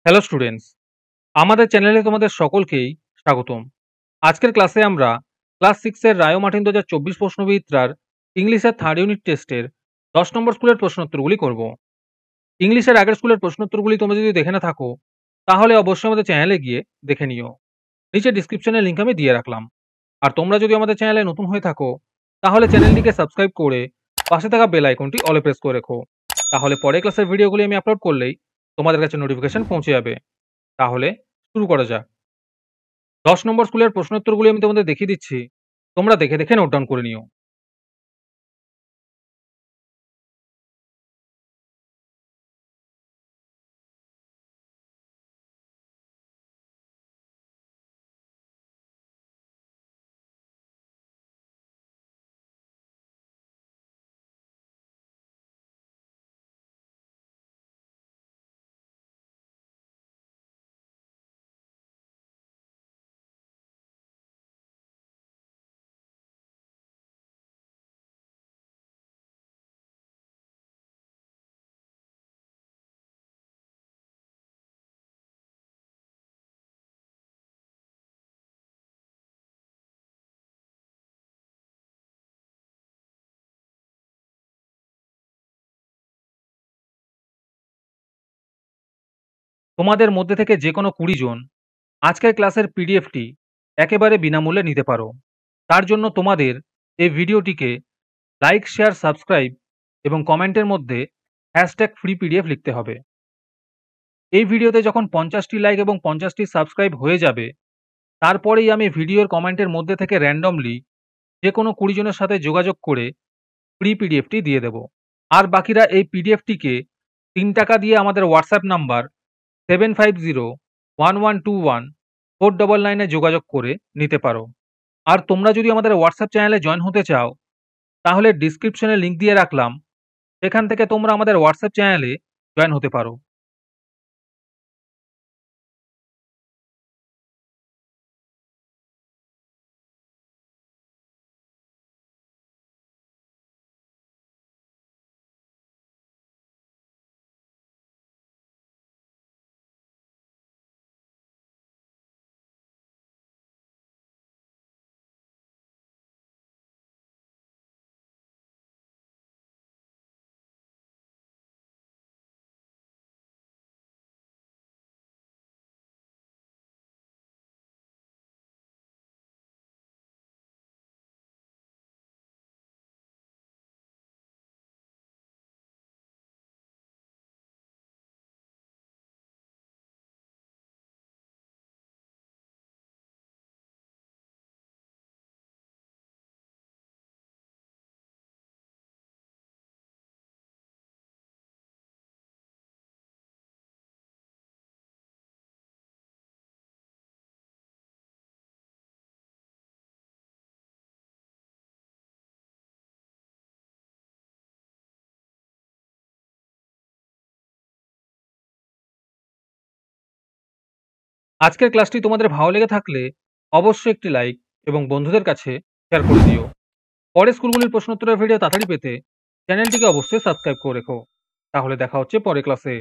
Hello students, আমাদের চ্যানেলে তোমাদের সকলকেই স্বাগতম। আজকের ক্লাসে আমরা ক্লাস 6 এর রায় মার্টিন 2024 প্রশ্নবিচিত্রার ইংলিশের থার্ড ইউনিট টেস্টের 10 নম্বর স্কুলের প্রশ্নোত্তরগুলি করব। ইংলিশের আগের স্কুলের প্রশ্নোত্তরগুলি তোমরা যদি দেখে না থাকো তাহলে অবশ্যই আমাদের চ্যানেলে গিয়ে দেখে নিও। নিচে ডিসক্রিপশনে লিংক আমি দিয়ে রাখলাম। আর তোমরা যদি আমাদের চ্যানেলে নতুন হয়ে থাকো তাহলে চ্যানেলটিকে সাবস্ক্রাইব করে পাশে থাকা বেল আইকনটি অলে প্রেস করে রেখো। তাহলে পরে ক্লাসের ভিডিওগুলি আমি আপলোড করলেই তোমাদের কাছে নোটিফিকেশন পৌঁছে যাবে। তাহলে শুরু করা যাক। 10 নম্বর স্কুলের প্রশ্নোত্তরগুলি আমি তোমাদের দেখিয়ে দিচ্ছি। তোমরা দেখে দেখে নোট ডাউন করে নিও। তোমাদের মধ্যে থেকে যে কোনো 20 জন আজকের ক্লাসের পিডিএফটি একেবারে বিনামূল্যে নিতে পারো। তার জন্য তোমাদের এই ভিডিওটিকে লাইক, শেয়ার, সাবস্ক্রাইব এবং কমেন্টের মধ্যে #ফ্রি পিডিএফ লিখতে হবে। এই ভিডিওতে যখন 50টি লাইক এবং 50টি সাবস্ক্রাইব হয়ে যাবে তারপরেই আমি ভিডিওর কমেন্টের মধ্যে থেকে র্যান্ডমলি যে কোনো 20 জনের সাথে যোগাযোগ করে ফ্রি পিডিএফটি দিয়ে দেব। আর বাকিরা এই পিডিএফটিকে 3 টাকা দিয়ে আমাদের হোয়াটসঅ্যাপ নাম্বার 7501121499 এ যোগাযোগ করে নিতে পারো। আর তোমরা যদি আমাদের হোয়াটসঅ্যাপ চ্যানেলে জয়েন হতে চাও তাহলে ডিসক্রিপশনে লিংক দিয়ে রাখলাম, সেখান থেকে তোমরা আমাদের হোয়াটসঅ্যাপ চ্যানেলে জয়েন হতে পারো। আজকের ক্লাসটি তোমাদের ভালো লেগে থাকলে অবশ্যই একটি লাইক এবং বন্ধুদের কাছে শেয়ার করে দিও। পরের স্কুলগুলির প্রশ্নোত্তরের ভিডিও তাড়াতাড়ি পেতে চ্যানেলটিকে অবশ্যই সাবস্ক্রাইব করে রেখো। তাহলে দেখা হচ্ছে পরের ক্লাসে।